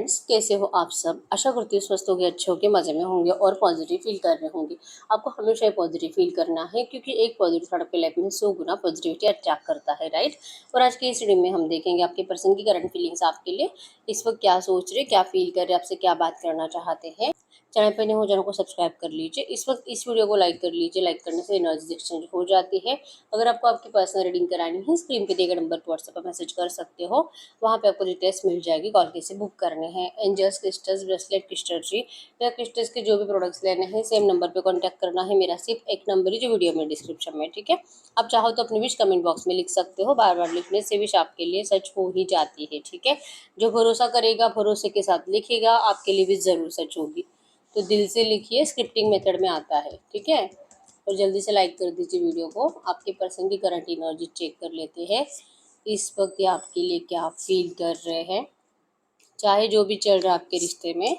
Friends, कैसे हो आप सब। आशा करती हूँ स्वस्थ होंगे, अच्छे होंगे, मज़े में होंगे और पॉजिटिव फील कर रहे होंगे। आपको हमेशा पॉजिटिव फील करना है क्योंकि एक पॉजिटिव थॉट आपकी लाइफ में 100 गुना पॉजिटिविटी अट्रैक्ट करता है, राइट। और आज की इस वीडियो में हम देखेंगे आपके पर्सन की करंट फीलिंग्स आपके लिए इस वक्त क्या सोच रहे, क्या फील कर रहे, आपसे क्या बात करना चाहते हैं। चैनल पर नहीं हो, चैनल को सब्सक्राइब कर लीजिए। इस वक्त इस वीडियो को लाइक कर लीजिए। लाइक करने से एनर्जी एक्सचेंज हो जाती है। अगर आपको आपकी पर्सनल रीडिंग करानी है, स्क्रीन पे दिए गए नंबर पर व्हाट्सएप पर मैसेज कर सकते हो। वहाँ पे आपको डिटेल्स मिल जाएगी। कॉल कैसे बुक करने हैं, एंजल्स क्रिस्टल्स, ब्रेसलेट, क्रिस्टल या क्रिस्टल्स के जो भी प्रोडक्ट्स लेने हैं, सेम नंबर पे कांटेक्ट करना है। मेरा सिर्फ एक नंबर ही जो वीडियो में डिस्क्रिप्शन में, ठीक है। आप चाहो तो अपनी विश कमेंट बॉक्स में लिख सकते हो। बार बार लिखने से विश आपके लिए सच हो ही जाती है, ठीक है। जो भरोसा करेगा, भरोसे के साथ लिखेगा, आपके लिए भी ज़रूर सच होगी। तो दिल से लिखिए, स्क्रिप्टिंग मेथड में आता है, ठीक है। और जल्दी से लाइक कर दीजिए वीडियो को। आपके पर्सन की करंट एनर्जी चेक कर लेते हैं। इस वक्त ये आपके लिए क्या फील कर रहे हैं, चाहे जो भी चल रहा है आपके रिश्ते में।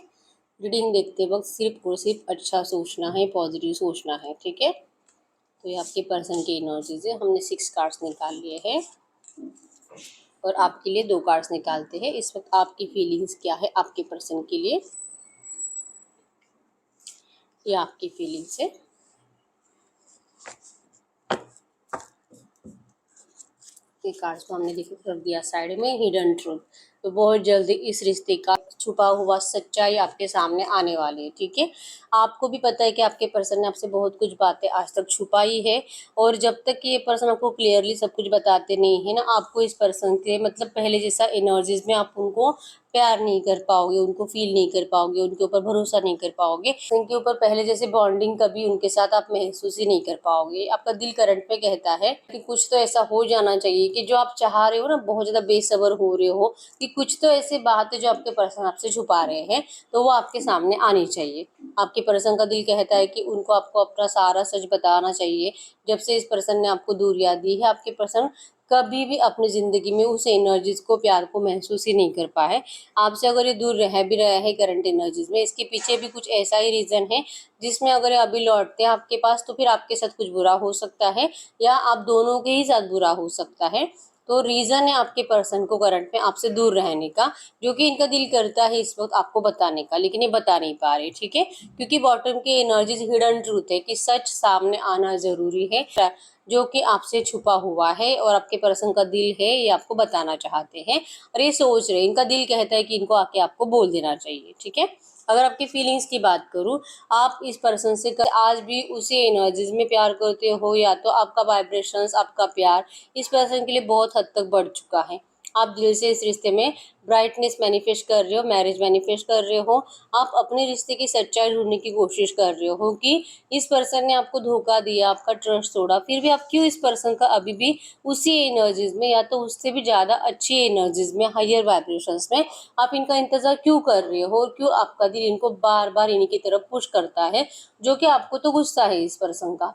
रीडिंग देखते वक्त सिर्फ और सिर्फ अच्छा सोचना है, पॉजिटिव सोचना है, ठीक है। तो ये आपके पर्सन की एनर्जीज है। हमने 6 कार्ड्स निकाल लिए हैं और आपके लिए 2 कार्ड्स निकालते हैं। इस वक्त आपकी फीलिंग्स क्या है आपके पर्सन के लिए, ये आपकी फीलिंग्स है। ये कार्ड्स को हमने रख दिया साइड में। हिडन ट्रूथ, तो बहुत जल्दी इस रिश्ते का छुपा हुआ सच्चाई आपके सामने आने वाली है, ठीक है। आपको भी पता है कि आपके पर्सन ने आपसे बहुत कुछ बातें आज तक छुपाई है और जब तक कि ये पर्सन आपको क्लियरली सब कुछ बताते नहीं है ना, आपको इस पर्सन के मतलब पहले जैसा एनर्जीज में आप उनको प्यार नहीं कर पाओगे, उनको फील नहीं कर पाओगे, उनके ऊपर भरोसा नहीं कर पाओगे, उनके ऊपर पहले जैसे बॉन्डिंग कभी उनके साथ आप महसूस ही नहीं कर पाओगे। आपका दिल करंट पे कहता है कि कुछ तो ऐसा हो जाना चाहिए कि जो आप चाह रहे हो ना, बहुत ज़्यादा बेसब्र हो रहे हो कि कुछ तो ऐसी बात है जो आपके पर्सन आपसे छुपा रहे हैं, तो वो आपके सामने आनी चाहिए। आपके पर्सन का दिल कहता है कि उनको आपको अपना सारा सच बताना चाहिए। जब से इस पर्सन ने आपको दूरियां दी है, आपके पर्सन कभी भी अपनी ज़िंदगी में उस एनर्जीज को, प्यार को महसूस ही नहीं कर पाए। आपसे अगर ये दूर रह भी रहा है करंट एनर्जीज में, इसके पीछे भी कुछ ऐसा ही रीज़न है जिसमें अगर ये अभी लौटते हैं आपके पास तो फिर आपके साथ कुछ बुरा हो सकता है या आप दोनों के ही साथ बुरा हो सकता है। तो रीज़न है आपके पर्सन को करंट में आपसे दूर रहने का, जो कि इनका दिल करता है इस वक्त आपको बताने का, लेकिन ये बता नहीं पा रहे, ठीक है। क्योंकि बॉटम की एनर्जीज हिडन ट्रूथ है कि सच सामने आना जरूरी है, जो कि आपसे छुपा हुआ है और आपके पर्सन का दिल है ये आपको बताना चाहते हैं और ये सोच रहे हैं। इनका दिल कहता है कि इनको आके आपको बोल देना चाहिए, ठीक है। अगर आपकी फीलिंग्स की बात करूं, आप इस पर्सन से आज भी उसी एनर्जीज में प्यार करते हो या तो आपका वाइब्रेशंस, आपका प्यार इस पर्सन के लिए बहुत हद तक बढ़ चुका है। आप दिल से इस रिश्ते में ब्राइटनेस मैनिफेस्ट कर रहे हो, मैरिज मैनिफेस्ट कर रहे हो। आप अपने रिश्ते की सच्चाई ढूंढने की कोशिश कर रहे हो कि इस पर्सन ने आपको धोखा दिया, आपका ट्रस्ट तोड़ा, फिर भी आप क्यों इस पर्सन का अभी भी उसी एनर्जीज में या तो उससे भी ज़्यादा अच्छी एनर्जीज में, हायर वाइब्रेशंस में आप इनका इंतजार क्यों कर रहे हो और क्यों आपका दिल इनको बार बार इन्हीं की तरफ पुश करता है, जो कि आपको तो गुस्सा है इस पर्सन का।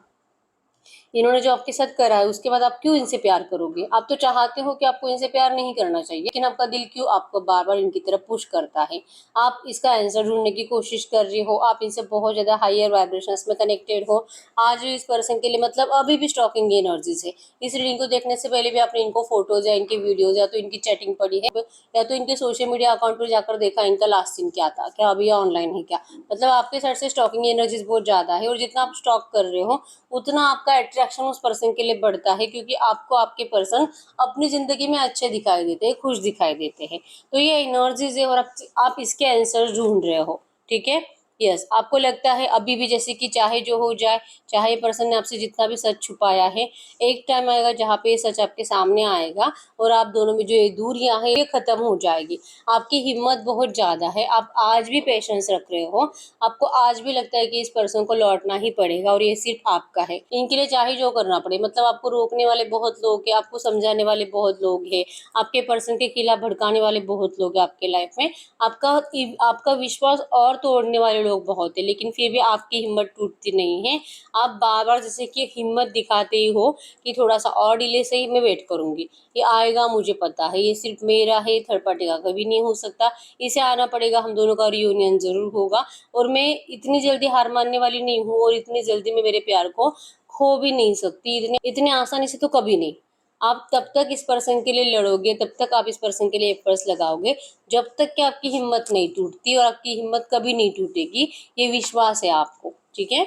इन्होंने जो आपके साथ करा है उसके बाद आप क्यों इनसे प्यार करोगे। आप तो चाहते हो कि आपको इनसे प्यार नहीं करना चाहिए, लेकिन आपका दिल क्यों आपको बार बार इनकी तरफ पुश करता है। आप इसका आंसर ढूंढने की कोशिश कर रहे हो। आप इनसे बहुत ज्यादा हायर वाइब्रेशंस में कनेक्टेड हो। आज इस पर्सन के लिए मतलब अभी भी स्टॉकिंग एनर्जीज है। इस रीडिंग को देखने से पहले भी आपने इनको फोटोज या इनकी वीडियोज या तो इनकी चैटिंग पढ़ी है या तो इनके सोशल मीडिया अकाउंट पर जाकर देखा इनका लास्ट सीन क्या था, क्या अभी ऑनलाइन है क्या। मतलब आपके साइड से स्टॉकिंग एनर्जीज बहुत ज्यादा है और जितना आप स्टॉक कर रहे हो उतना आपका अट्रैक्शन उस पर्सन के लिए बढ़ता है, क्योंकि आपको आपके पर्सन अपनी जिंदगी में अच्छे दिखाई देते हैं, खुश दिखाई देते हैं। तो ये एनर्जीज है और आप इसके आंसर ढूंढ रहे हो, ठीक है। यस, आपको लगता है अभी भी जैसे कि चाहे जो हो जाए, चाहे पर्सन ने आपसे जितना भी सच छुपाया है, एक टाइम आएगा जहाँ पे सच आपके सामने आएगा और आप दोनों में जो ये दूरियां हैं ये खत्म हो जाएगी। आपकी हिम्मत बहुत ज्यादा है, आप आज भी पेशेंस रख रहे हो। आपको आज भी लगता है कि इस पर्सन को लौटना ही पड़ेगा और ये सिर्फ आपका है। इनके लिए चाहे जो करना पड़े, मतलब आपको रोकने वाले बहुत लोग हैं, आपको समझाने वाले बहुत लोग हैं, आपके पर्सन के खिलाफ भड़काने वाले बहुत लोग हैं आपके लाइफ में। आपका आपका विश्वास और तोड़ने वाले लोग बहुत है, लेकिन फिर भी आपकी हिम्मत टूटती नहीं है। आप बार बार जैसे कि हिम्मत दिखाते ही हो कि थोड़ा सा और डिले से ही मैं वेट करूंगी, ये आएगा मुझे पता है, ये सिर्फ मेरा है, थर्ड पार्टी का कभी नहीं हो सकता, इसे आना पड़ेगा, हम दोनों का रियूनियन जरूर होगा और मैं इतनी जल्दी हार मानने वाली नहीं हूँ और इतनी जल्दी मैं मेरे प्यार को खो भी नहीं सकती, इतने इतने आसानी से तो कभी नहीं। आप तब तक इस पर्सन के लिए लड़ोगे, तब तक आप इस पर्सन के लिए एफर्ट्स लगाओगे, जब तक कि आपकी हिम्मत नहीं टूटती, और आपकी हिम्मत कभी नहीं टूटेगी, ये विश्वास है आपको, ठीक है।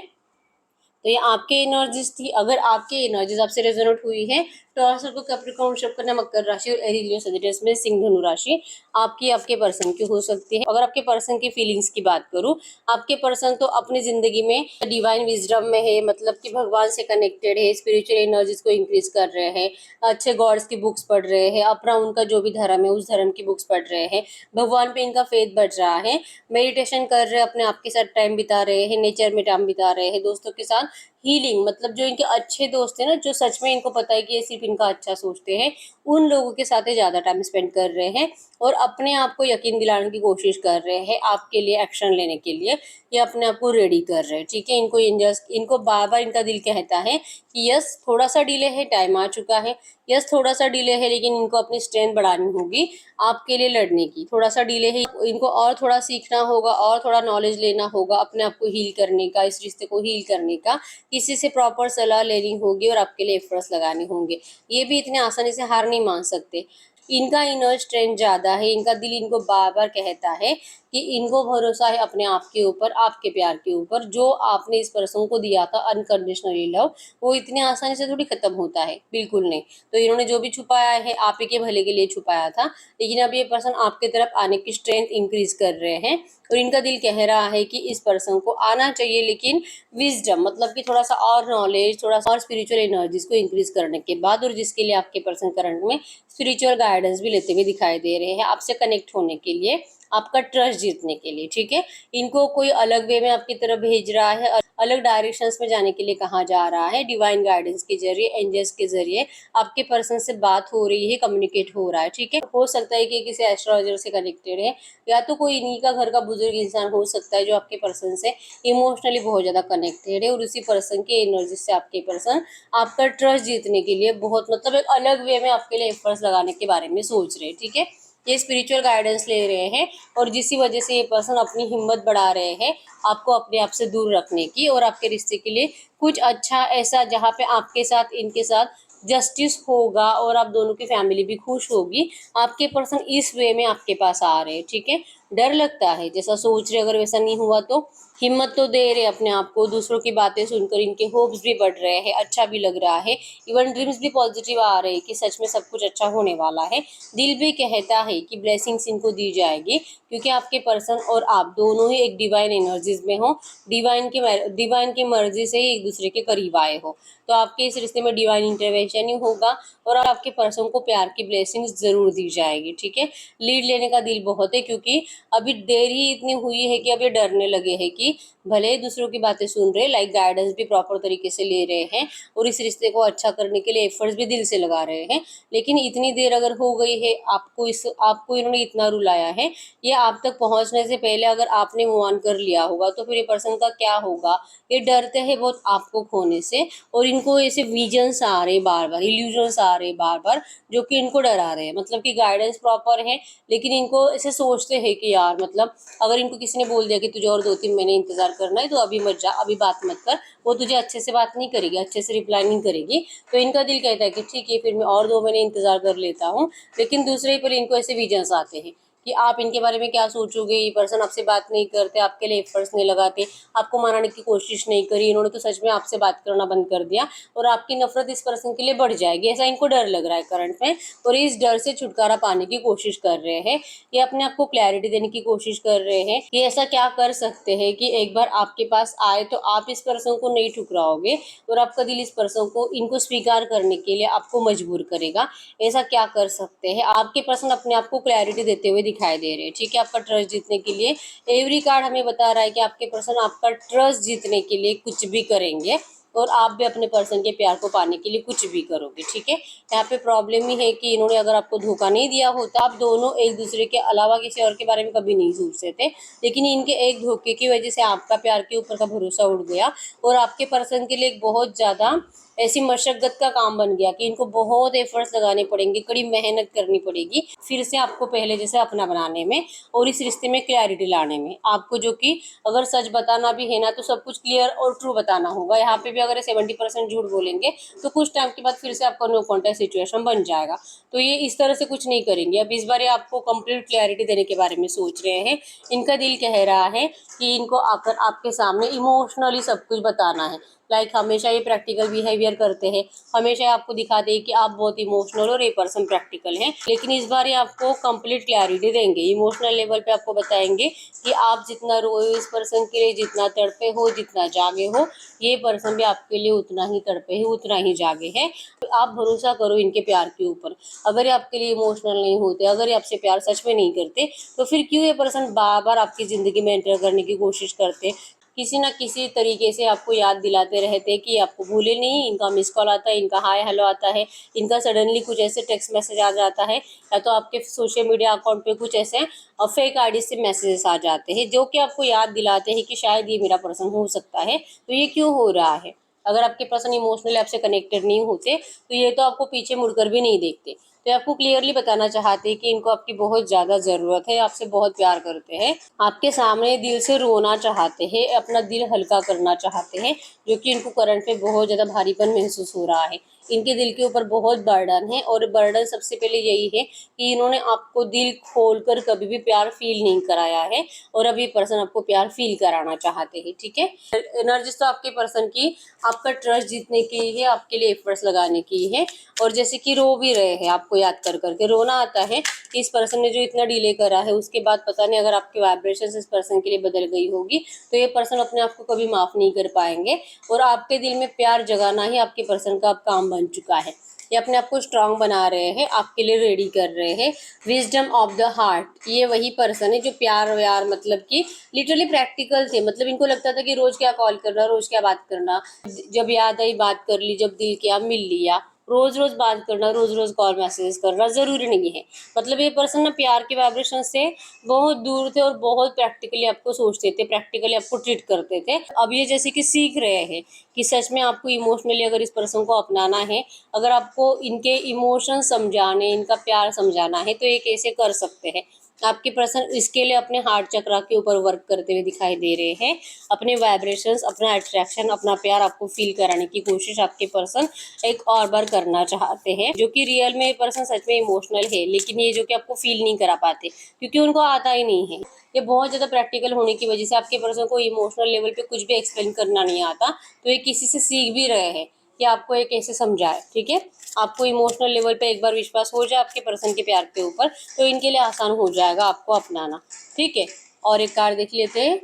तो ये आपके एनर्जीज थी। अगर आपके एनर्जीज आपसे रेजोनेट हुई है, टॉरस को कैप्रिकॉर्न वृषभ कन्या मकर राशि और एरीज लियो सजिटेरियस में सिंह धनु राशि आपकी आपके पर्सन की हो सकती है। अगर आपके पर्सन की फीलिंग्स की बात करूं, आपके पर्सन तो अपनी जिंदगी में डिवाइन विजडम में है, मतलब कि भगवान से कनेक्टेड है, स्पिरिचुअल एनर्जीज को इंक्रीज कर रहे हैं, अच्छे गॉड्स की बुक्स पढ़ रहे हैं, अपना उनका जो भी धर्म है उस धर्म की बुक्स पढ़ रहे हैं, भगवान पे इनका फेथ बढ़ रहा है, मेडिटेशन कर रहे हैं, अपने आप के साथ टाइम बिता रहे हैं, नेचर में टाइम बिता रहे हैं, दोस्तों के साथ हीलिंग, मतलब जो इनके अच्छे दोस्त हैं ना, जो सच में इनको पता है कि ये सिर्फ इनका अच्छा सोचते हैं, उन लोगों के साथ ही ज़्यादा टाइम स्पेंड कर रहे हैं, और अपने आप को यकीन दिलाने की कोशिश कर रहे हैं आपके लिए एक्शन लेने के लिए, ये अपने आप को रेडी कर रहे हैं, ठीक है। इनको एंजल्स, इनको बार बार इनका दिल कहता है कि यस थोड़ा सा डिले है, टाइम आ चुका है, यस थोड़ा सा डिले है, लेकिन इनको अपनी स्ट्रेंथ बढ़ानी होगी आपके लिए लड़ने की, थोड़ा सा डिले है, इनको और थोड़ा सीखना होगा, और थोड़ा नॉलेज लेना होगा, अपने आप को हील करने का, इस रिश्ते को हील करने का, किसी से प्रॉपर सलाह लेनी होगी, और आपके लिए एफर्ट्स लगाने होंगे। ये भी इतने आसानी से हार नहीं मान सकते, इनका इनर स्ट्रेंथ ज़्यादा है, इनका दिल इनको बार बार कहता है कि इनको भरोसा है अपने आप के ऊपर, आपके प्यार के ऊपर, जो आपने इस पर्सन को दिया था अनकंडीशनली लव, वो इतने आसानी से थोड़ी खत्म होता है, बिल्कुल नहीं। तो इन्होंने जो भी छुपाया है आप ही के भले के लिए छुपाया था, लेकिन अब ये पर्सन आपके तरफ आने की स्ट्रेंथ इंक्रीज कर रहे हैं, और इनका दिल कह रहा है कि इस पर्सन को आना चाहिए, लेकिन विजडम, मतलब कि थोड़ा सा और नॉलेज, थोड़ा सा और स्पिरिचुअल एनर्जीज को इंक्रीज करने के बाद, और जिसके लिए आपके पर्सन करंट में स्पिरिचुअल गाइडेंस भी लेते हुए दिखाई दे रहे हैं, आपसे कनेक्ट होने के लिए, आपका ट्रस्ट जीतने के लिए, ठीक है। इनको कोई अलग वे में आपकी तरफ भेज रहा है, अलग डायरेक्शंस में जाने के लिए कहा जा रहा है, डिवाइन गाइडेंस के जरिए, एंजल्स के जरिए आपके पर्सन से बात हो रही है, कम्युनिकेट हो रहा है, ठीक है। हो सकता है कि किसी एस्ट्रोलॉजर से कनेक्टेड है, या तो कोई इन्हीं का घर का बुजुर्ग इंसान हो सकता है जो आपके पर्सन से इमोशनली बहुत ज़्यादा कनेक्टेड है, और उसी पर्सन के एनर्जी से आपके पर्सन आपका ट्रस्ट जीतने के लिए बहुत, मतलब एक अलग वे में आपके लिए एफर्ट्स लगाने के बारे में सोच रहे हैं, ठीक है। ये स्पिरिचुअल गाइडेंस ले रहे हैं, और जिसी वजह से ये पर्सन अपनी हिम्मत बढ़ा रहे हैं आपको अपने आप से दूर रखने की, और आपके रिश्ते के लिए कुछ अच्छा ऐसा जहाँ पे आपके साथ इनके साथ जस्टिस होगा, और आप दोनों की फैमिली भी खुश होगी, आपके पर्सन इस वे में आपके पास आ रहे हैं, ठीक है। डर लगता है जैसा सोच रहे, अगर वैसा नहीं हुआ तो हिम्मत तो दे रहे अपने आप को, दूसरों की बातें सुनकर इनके होप्स भी बढ़ रहे हैं, अच्छा भी लग रहा है, इवन ड्रीम्स भी पॉजिटिव आ रहे हैं कि सच में सब कुछ अच्छा होने वाला है, दिल भी कहता है कि ब्लेसिंग्स इनको दी जाएगी, क्योंकि आपके पर्सन और आप दोनों ही एक डिवाइन एनर्जीज में हो, डिवाइन की मर्जी से ही एक दूसरे के करीब आए हो, तो आपके इस रिश्ते में डिवाइन इंटरवेंशन ही होगा, और आपके पर्सन को प्यार की ब्लेसिंग्स जरूर दी जाएगी, ठीक है। लीड लेने का दिल बहुत है, क्योंकि अभी देर ही इतनी हुई है कि अब ये डरने लगे हैं कि भले ही दूसरों की बातें सुन रहे, लाइक गाइडेंस भी प्रॉपर तरीके से ले रहे हैं, और इस रिश्ते को अच्छा करने के लिए एफर्ट्स भी दिल से लगा रहे हैं, लेकिन इतनी देर अगर हो गई है, आपको इन्होंने इतना रुलाया है, ये आप तक पहुंचने से पहले अगर आपने मूव ऑन कर लिया होगा, तो फिर ये पर्सन का क्या होगा। ये डरते हैं बहुत आपको खोने से, और इनको ऐसे विजन्स आ रहे बार बार, इल्यूजन्स आ रहे बार बार, जो कि इनको डरा रहे हैं, मतलब कि गाइडेंस प्रॉपर है, लेकिन इनको ऐसे सोचते हैं कि यार, मतलब अगर इनको किसी ने बोल दिया कि तुझे और 2-3 महीने इंतजार करना है, तो अभी मत जा, अभी बात मत कर, वो तुझे अच्छे से बात नहीं करेगी, अच्छे से रिप्लाई नहीं करेगी, तो इनका दिल कहता है कि ठीक है फिर मैं और 2 महीने इंतजार कर लेता हूँ, लेकिन दूसरे ही पर इनको ऐसे विजन्स आते हैं कि आप इनके बारे में क्या सोचोगे, ये पर्सन आपसे बात नहीं करते, आपके लिए एफर्ट्स नहीं लगाते, आपको मनाने की कोशिश नहीं करी, इन्होंने तो सच में आपसे बात करना बंद कर दिया, और आपकी नफरत इस पर्सन के लिए बढ़ जाएगी, ऐसा इनको डर लग रहा है करंट में, और इस डर से छुटकारा पाने की कोशिश कर रहे हैं, ये अपने आप को क्लैरिटी देने की कोशिश कर रहे हैं कि ऐसा क्या कर सकते हैं कि एक बार आपके पास आए तो आप इस पर्सन को नहीं ठुकराओगे, और आपका दिल इस पर्सन को, इनको स्वीकार करने के लिए आपको मजबूर करेगा, ऐसा क्या कर सकते हैं। आपके पर्सन अपने आप को क्लैरिटी देते हुए दिखाई दे रहे हैं, ठीक है। आपका ट्रस्ट जीतने के लिए एवरी कार्ड हमें बता रहा है कि आपके पर्सन आपका ट्रस्ट जीतने के लिए कुछ भी करेंगे, और आप भी अपने पर्सन के प्यार को पाने के लिए कुछ भी करोगे, ठीक है। यहाँ पे प्रॉब्लम ही है कि इन्होंने अगर आपको धोखा नहीं दिया होता, आप दोनों एक दूसरे के अलावा किसी और के बारे में कभी नहीं सोचते थे, लेकिन इनके एक धोखे की वजह से आपका प्यार के ऊपर का भरोसा उड़ गया, और आपके पर्सन के लिए एक बहुत ज़्यादा ऐसी मशक्कत का काम बन गया कि इनको बहुत एफर्ट्स लगाने पड़ेंगे, कड़ी मेहनत करनी पड़ेगी फिर से आपको पहले जैसे अपना बनाने में और इस रिश्ते में क्लैरिटी लाने में। आपको जो कि अगर सच बताना भी है ना तो सब कुछ क्लियर और ट्रू बताना होगा। यहाँ पे भी अगर 70% झूठ बोलेंगे तो कुछ टाइम के बाद फिर से आपका नो कॉन्टेक्ट सिचुएशन बन जाएगा। तो ये इस तरह से कुछ नहीं करेंगे। अब इस बार आपको कंप्लीट क्लैरिटी देने के बारे में सोच रहे हैं। इनका दिल कह रहा है कि इनको आकर आपके सामने इमोशनली सब कुछ बताना है। लाइक हमेशा ये प्रैक्टिकल बिहेवियर करते हैं, हमेशा आपको दिखाते हैं कि आप बहुत इमोशनल और ये पर्सन प्रैक्टिकल हैं। लेकिन इस बार ये आपको कंप्लीट क्लैरिटी देंगे, इमोशनल लेवल पे आपको बताएंगे कि आप जितना रोए इस पर्सन के लिए, जितना तड़पे हो, जितना जागे हो, ये पर्सन भी आपके लिए उतना ही तड़पे है, उतना ही जागे है। तो आप भरोसा करो इनके प्यार के ऊपर। अगर ये आपके लिए इमोशनल नहीं होते, अगर ये आपसे प्यार सच में नहीं करते तो फिर क्यों ये पर्सन बार बार आपकी ज़िंदगी में एंटर करने की कोशिश करते, किसी ना किसी तरीके से आपको याद दिलाते रहते कि आपको भूले नहीं। इनका मिस कॉल आता है, इनका हाय हेलो आता है, इनका सडनली कुछ ऐसे टेक्स्ट मैसेज आ जाता है या तो आपके सोशल मीडिया अकाउंट पे कुछ ऐसे फेक आईडी से मैसेजेस आ जाते हैं जो कि आपको याद दिलाते हैं कि शायद ये मेरा पर्सन हो सकता है। तो ये क्यों हो रहा है? अगर आपके पर्सन इमोशनली आपसे कनेक्टेड नहीं होते तो ये तो आपको पीछे मुड़कर भी नहीं देखते। तो आपको क्लियरली बताना चाहते हैं कि इनको आपकी बहुत ज़्यादा ज़रूरत है, आपसे बहुत प्यार करते हैं, आपके सामने दिल से रोना चाहते हैं, अपना दिल हल्का करना चाहते हैं, जो कि इनको करंट पे बहुत ज़्यादा भारीपन महसूस हो रहा है। इनके दिल के ऊपर बहुत बर्डन है और बर्डन सबसे पहले यही है कि इन्होंने आपको दिल खोलकर कभी भी प्यार फील नहीं कराया है और अब ये पर्सन आपको प्यार फील कराना चाहते हैं। ठीक है, एनर्जीज तो आपके पर्सन की आपका ट्रस्ट जीतने की है, आपके लिए एफर्ट्स लगाने की है। और जैसे कि रो भी रहे हैं, आपको याद कर करके रोना आता है कि इस पर्सन ने जो इतना डिले करा है उसके बाद पता नहीं अगर आपकी वाइब्रेशन इस पर्सन के लिए बदल गई होगी तो ये पर्सन अपने आप को कभी माफ़ नहीं कर पाएंगे। और आपके दिल में प्यार जगाना ही आपके पर्सन का अब काम बन चुका है। ये अपने आप को स्ट्रांग बना रहे हैं, आपके लिए रेडी कर रहे हैं। विजडम ऑफ द हार्ट, ये वही पर्सन है जो प्यार व्यार मतलब कि लिटरली प्रैक्टिकल थे। मतलब इनको लगता था कि रोज क्या कॉल करना, रोज क्या बात करना, जब याद आई बात कर ली, जब दिल किया मिल लिया। रोज रोज बात करना, रोज रोज कॉल मैसेज करना जरूरी नहीं है। मतलब ये पर्सन ना प्यार के वाइब्रेशन से बहुत दूर थे और बहुत प्रैक्टिकली आपको सोचते थे, प्रैक्टिकली आपको ट्रीट करते थे। अब ये जैसे कि सीख रहे हैं कि सच में आपको इमोशनली अगर इस पर्सन को अपनाना है, अगर आपको इनके इमोशन समझाने, इनका प्यार समझाना है तो ये कैसे कर सकते हैं। आपके पर्सन इसके लिए अपने हार्ट चक्रा के ऊपर वर्क करते हुए दिखाई दे रहे हैं। अपने वाइब्रेशंस, अपना अट्रैक्शन, अपना प्यार आपको फील कराने की कोशिश आपके पर्सन एक और बार करना चाहते हैं। जो कि रियल में पर्सन सच में इमोशनल है, लेकिन ये जो कि आपको फील नहीं करा पाते क्योंकि उनको आता ही नहीं है। ये बहुत ज़्यादा प्रैक्टिकल होने की वजह से आपके पर्सन को इमोशनल लेवल पे कुछ भी एक्सप्लेन करना नहीं आता। तो ये किसी से सीख भी रहे हैं कि आपको ये कैसे समझाए। ठीक है, आपको इमोशनल लेवल पे एक बार विश्वास हो जाए आपके पर्सन के प्यार के ऊपर तो इनके लिए आसान हो जाएगा आपको अपनाना। ठीक है, और एक कार्ड देख लेते हैं,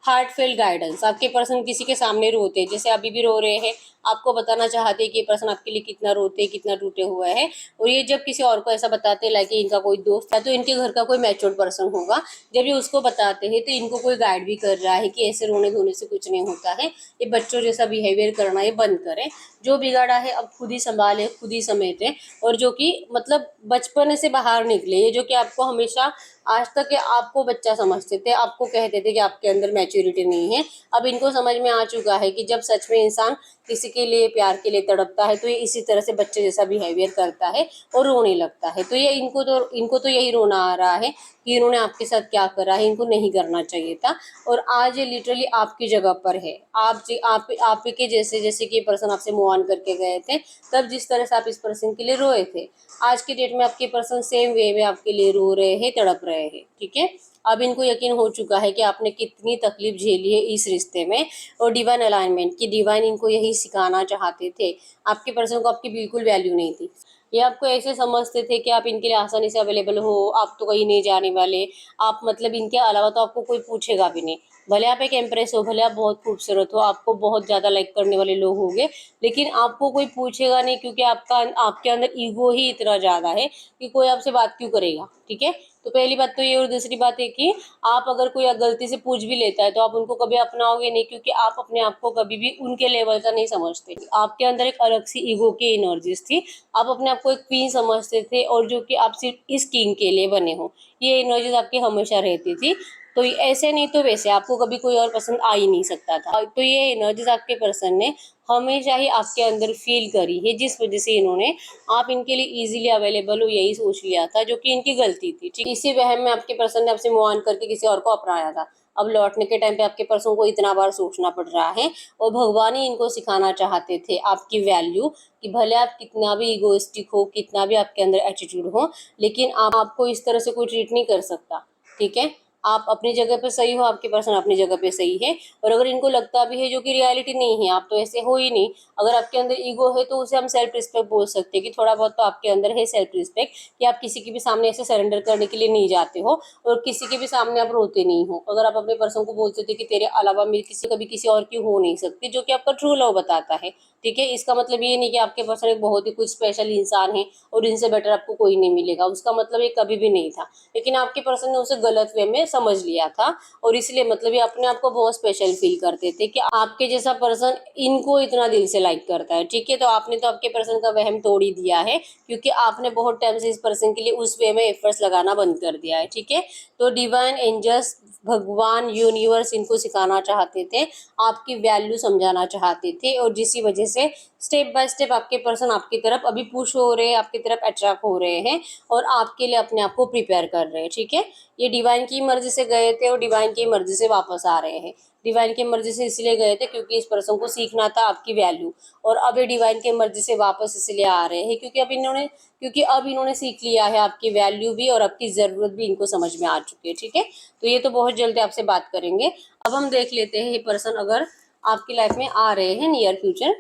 हार्टफेल गाइडेंस। आपके पर्सन किसी के सामने रोते हैं, जैसे अभी भी रो रहे हैं, आपको बताना चाहते हैं कि ये पर्सन आपके लिए कितना रोते हैं, कितना टूटे हुए हैं। और ये जब किसी और को ऐसा बताते हैं, लाइक इनका कोई दोस्त है तो इनके घर का कोई मैच्योर पर्सन होगा, जब ये उसको बताते हैं तो इनको कोई गाइड भी कर रहा है कि ऐसे रोने धोने से कुछ नहीं होता है, ये बच्चों जैसा बिहेवियर करना ये बंद करें, जो बिगाड़ा है अब खुद ही संभाले, खुद ही समेटे। और जो कि मतलब बचपन से बाहर निकले, ये जो कि आपको हमेशा आज तक ये आपको बच्चा समझते थे, आपको कहते थे कि आपके अंदर मैच्योरिटी नहीं है। अब इनको समझ में आ चुका है कि जब सच में इंसान किसी के लिए, प्यार के लिए तड़पता है तो ये इसी तरह से बच्चे जैसा बिहेवियर करता है और रोने लगता है। तो ये इनको तो यही रोना आ रहा है कि इन्होंने आपके साथ क्या करा है, इनको नहीं करना चाहिए था। और आज ये लिटरली आपकी जगह पर है, आप के जैसे कि ये पर्सन आपसे मूव ऑन करके गए थे, तब जिस तरह से आप इस पर्सन के लिए रोए थे, आज की डेट में आपके पर्सन सेम वे में आपके लिए रो रहे हैं, तड़प रहे हैं। ठीक है, अब इनको यकीन हो चुका है कि आपने कितनी तकलीफ झेली है इस रिश्ते में। और डिवाइन अलाइनमेंट की डिवाइन इनको यही सिखाना चाहते थे। आपके पर्सन को आपकी बिल्कुल वैल्यू नहीं थी, ये आपको ऐसे समझते थे कि आप इनके लिए आसानी से अवेलेबल हो, आप तो कहीं नहीं जाने वाले, आप मतलब इनके अलावा तो आपको कोई पूछेगा भी नहीं। भले आप एक एम्प्रेस हो, भले आप बहुत खूबसूरत हो, आपको बहुत ज़्यादा लाइक करने वाले लोग होंगे, लेकिन आपको कोई पूछेगा नहीं क्योंकि आपके अंदर ईगो ही इतना ज़्यादा है कि कोई आपसे बात क्यों करेगा। ठीक है, तो पहली बात तो ये। और दूसरी बात है कि आप अगर कोई गलती से पूछ भी लेता है तो आप उनको कभी अपनाओगे नहीं, क्योंकि आप अपने आप को कभी भी उनके लेवल का नहीं समझते। आपके अंदर एक अलग सी ईगो की एनर्जीज थी, आप अपने आप को एक क्वीन समझते थे और जो कि आप सिर्फ इस किंग के लिए बने हो, ये एनर्जीज आपकी हमेशा रहती थी। तो ऐसे नहीं तो वैसे आपको कभी कोई और पसंद आ ही नहीं सकता था। तो ये एनर्जीज आपके पर्सन ने हमेशा ही आपके अंदर फील करी है, जिस वजह से इन्होंने आप इनके लिए इजीली अवेलेबल हो यही सोच लिया था, जो कि इनकी गलती थी। ठीक, इसी वहम में आपके पर्सन ने आपसे मूव ऑन करके किसी और को अपनाया था। अब लौटने के टाइम पे आपके पर्सन को इतना बार सोचना पड़ रहा है, और भगवान ही इनको सिखाना चाहते थे आपकी वैल्यू, कि भले आप कितना भी इगोइस्टिक हो, कितना भी आपके अंदर एटीट्यूड हो, लेकिन आपको इस तरह से कोई ट्रीट नहीं कर सकता। ठीक है, आप अपनी जगह पे सही हो, आपके पर्सन अपनी जगह पे सही है। और अगर इनको लगता भी है, जो कि रियलिटी नहीं है, आप तो ऐसे हो ही नहीं। अगर आपके अंदर ईगो है तो उसे हम सेल्फ रिस्पेक्ट बोल सकते हैं, कि थोड़ा बहुत तो आपके अंदर है सेल्फ रिस्पेक्ट, कि आप किसी के भी सामने ऐसे सरेंडर करने के लिए नहीं जाते हो, और किसी के भी सामने आप रोते नहीं हो। अगर आप अपने पर्सन को बोलते थे कि तेरे अलावा मेरी किसी कभी किसी और की हो नहीं सकती, जो कि आपका ट्रू लव बताता है। ठीक है, इसका मतलब ये नहीं कि आपके पर्सन एक बहुत ही कुछ स्पेशल इंसान है और इनसे बेटर आपको कोई नहीं मिलेगा, उसका मतलब ये कभी भी नहीं था। लेकिन आपके पर्सन ने उसे गलत वे में समझ लिया था, और इसलिए मतलब ये अपने आप को बहुत स्पेशल फील करते थे, कि आपके जैसा पर्सन इनको इतना दिल से लाइक करता है। ठीक है, तो आपने तो आपके पर्सन का वहम तोड़ ही दिया है, क्योंकि आपने बहुत टाइम से इस पर्सन के लिए उस वे में एफर्ट्स लगाना बंद कर दिया है। ठीक है, तो डिवाइन एंजल्स, भगवान, यूनिवर्स इनको सिखाना चाहते थे, आपकी वैल्यू समझाना चाहते थे, और जिसी वजह से स्टेप बाय स्टेप आपके पर्सन आपकी तरफ अभी पुश हो रहे हैं, आपकी तरफ अट्रैक्ट हो रहे हैं, और आपके लिए अपने आप को प्रिपेयर कर रहे हैं। ठीक है, ये डिवाइन की मर्जी से गए थे और डिवाइन की मर्जी से वापस आ रहे हैं। डिवाइन की मर्जी से इसलिए गए थे क्योंकि इस पर्सन को सीखना था आपकी वैल्यू, और अब ये डिवाइन की मर्जी से वापस इसलिए आ रहे हैं क्योंकि अब इन्होंने सीख लिया है आपकी वैल्यू भी, और आपकी ज़रूरत भी इनको समझ में आ चुकी है। ठीक है, तो ये तो बहुत जल्दी आपसे बात करेंगे। अब हम देख लेते हैं ये पर्सन अगर आपकी लाइफ में आ रहे हैं नियर फ्यूचर,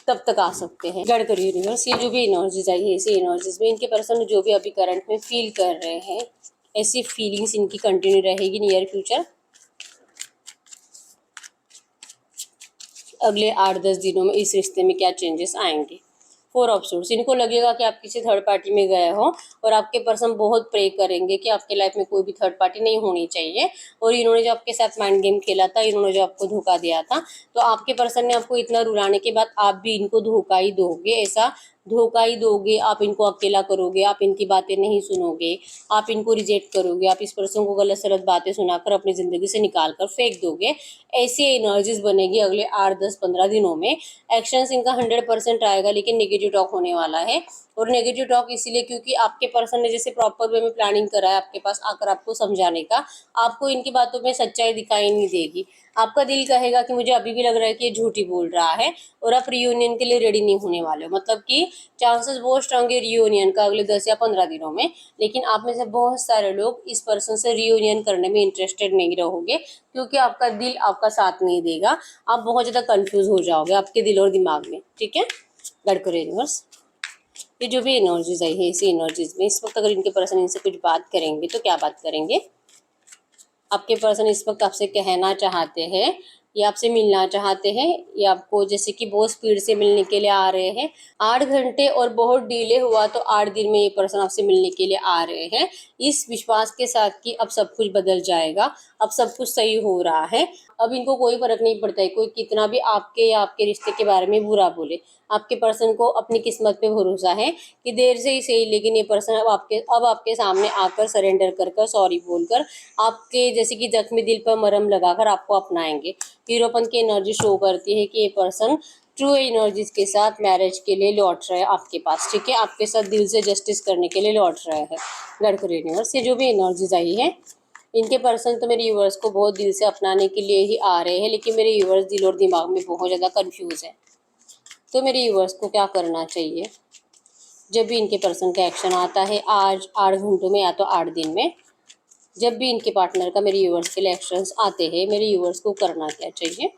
कब तक आ सकते हैं। गढ़कर यूनिवर्स, ये जो भी एनर्जीज आई है, इसी एनर्जीज में इनके पर्सन जो भी अभी करंट में फील कर रहे हैं, ऐसी फीलिंग्स इनकी कंटिन्यू रहेगी नियर फ्यूचर। अगले 8-10 दिनों में इस रिश्ते में क्या चेंजेस आएंगे। 4 ऑफ सोर्स, इनको लगेगा कि आप किसी थर्ड पार्टी में गए हो, और आपके पर्सन बहुत प्रे करेंगे कि आपके लाइफ में कोई भी थर्ड पार्टी नहीं होनी चाहिए, और इन्होंने जो आपके साथ माइंड गेम खेला था, इन्होंने जो आपको धोखा दिया था, तो आपके पर्सन ने आपको इतना रुलाने के बाद आप भी इनको धोखा ही दोगे, ऐसा धोखा ही दोगे। आप इनको अकेला करोगे, आप इनकी बातें नहीं सुनोगे, आप इनको रिजेक्ट करोगे, आप इस पर्सन को गलत सलत बातें सुनाकर अपनी ज़िंदगी से निकाल कर फेंक दोगे। ऐसी एनर्जीज बनेगी अगले 8-10-15 दिनों में। एक्शंस इनका 100% आएगा, लेकिन नेगेटिव टॉक होने वाला है। और नेगेटिव टॉक इसीलिए क्योंकि आपके पर्सन ने जैसे प्रॉपर वे में प्लानिंग करा है आपके पास आकर आपको समझाने का, आपको इनकी बातों में सच्चाई दिखाई नहीं देगी। आपका दिल कहेगा कि मुझे अभी भी लग रहा है कि ये झूठी बोल रहा है, और आप रियूनियन के लिए रेडी नहीं होने वाले हो। मतलब कि चांसेस बहुत स्ट्रांग है रियूनियन का अगले 10 या 15 दिनों में, लेकिन आप में से बहुत सारे लोग इस पर्सन से रियूनियन करने में इंटरेस्टेड नहीं रहोगे, क्योंकि आपका दिल आपका साथ नहीं देगा। आप बहुत ज़्यादा कंफ्यूज हो जाओगे आपके दिल और दिमाग में। ठीक है, गढ़कर यूनिवर्स, ये जो भी एनर्जीज आई है, इसी एनर्जीज में इस वक्त अगर इनके पर्सन इनसे कुछ बात करेंगे तो क्या बात करेंगे। आपके पर्सन इस वक्त आपसे कहना चाहते हैं, या आपसे मिलना चाहते हैं, या आपको जैसे कि बहुत स्पीड से मिलने के लिए आ रहे हैं। 8 घंटे और बहुत डिले हुआ तो 8 दिन में ये पर्सन आपसे मिलने के लिए आ रहे हैं, इस विश्वास के साथ कि अब सब कुछ बदल जाएगा, अब सब कुछ सही हो रहा है। अब इनको कोई फर्क नहीं पड़ता है कोई कितना भी आपके या आपके रिश्ते के बारे में बुरा बोले। आपके पर्सन को अपनी किस्मत पे भरोसा है कि देर से ही सही, लेकिन ये पर्सन अब आपके सामने आकर सरेंडर कर सॉरी बोलकर आपके जैसे कि जख्मी दिल पर मरहम लगाकर आपको अपनाएंगे। हीरोपन की एनर्जी शो करती है कि ये पर्सन ट्रू एनर्जीज के साथ मैरिज के लिए लौट रहे हैं आपके पास। ठीक है, आपके साथ दिल से जस्टिस करने के लिए लौट रहे हैं। गढ़कर यूनिवर्स, ये जो भी एनर्जीज आई है, इनके पर्सन तो मेरे यूवर्स को बहुत दिल से अपनाने के लिए ही आ रहे हैं, लेकिन मेरे यूवर्स दिल और दिमाग में बहुत ज़्यादा कंफ्यूज है। तो मेरे यूवर्स को क्या करना चाहिए जब भी इनके पर्सन का एक्शन आता है, आज 8 घंटों में या तो 8 दिन में, जब भी इनके पार्टनर का मेरे यूवर्स के लिए एक्शंस आते हैं, मेरे यूवर्स को करना क्या चाहिए।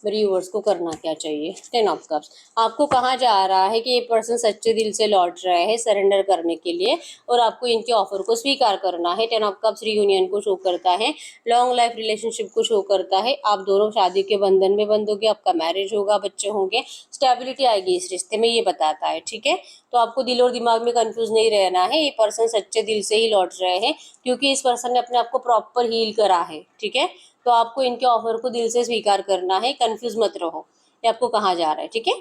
मेरे व्यूअर्स को करना क्या चाहिए। 10 ऑफ कप्स, आपको कहा जा रहा है कि ये पर्सन सच्चे दिल से लौट रहे हैं सरेंडर करने के लिए, और आपको इनके ऑफर को स्वीकार करना है। 10 ऑफ कप्स रियूनियन को शो करता है, लॉन्ग लाइफ रिलेशनशिप को शो करता है। आप दोनों शादी के बंधन में बंधोगे, आपका मैरिज होगा, बच्चे होंगे, स्टेबिलिटी आएगी इस रिश्ते में, ये बताता है। ठीक है, तो आपको दिल और दिमाग में कंफ्यूज नहीं रहना है, ये पर्सन सच्चे दिल से ही लौट रहे हैं, क्योंकि इस पर्सन ने अपने आप को प्रॉपर हील करा है। ठीक है, तो आपको इनके ऑफर को दिल से स्वीकार करना है, कंफ्यूज मत रहो, ये आपको कहा जा रहा है। ठीक है,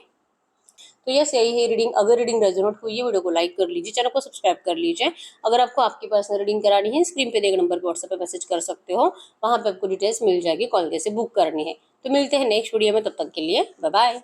तो यस, यही है रीडिंग। अगर रीडिंग रेजोनेट हुई है, वीडियो को लाइक कर लीजिए, चैनल को सब्सक्राइब कर लीजिए। अगर आपको आपकी पर्सनल रीडिंग करानी है, स्क्रीन पे दिए गए नंबर पर व्हाट्सएप पे मैसेज कर सकते हो, वहाँ पे आपको डिटेल्स मिल जाएगी, कॉल कैसे बुक करनी है। तो मिलते हैं नेक्स्ट वीडियो में, तब तक के लिए बाय बाय।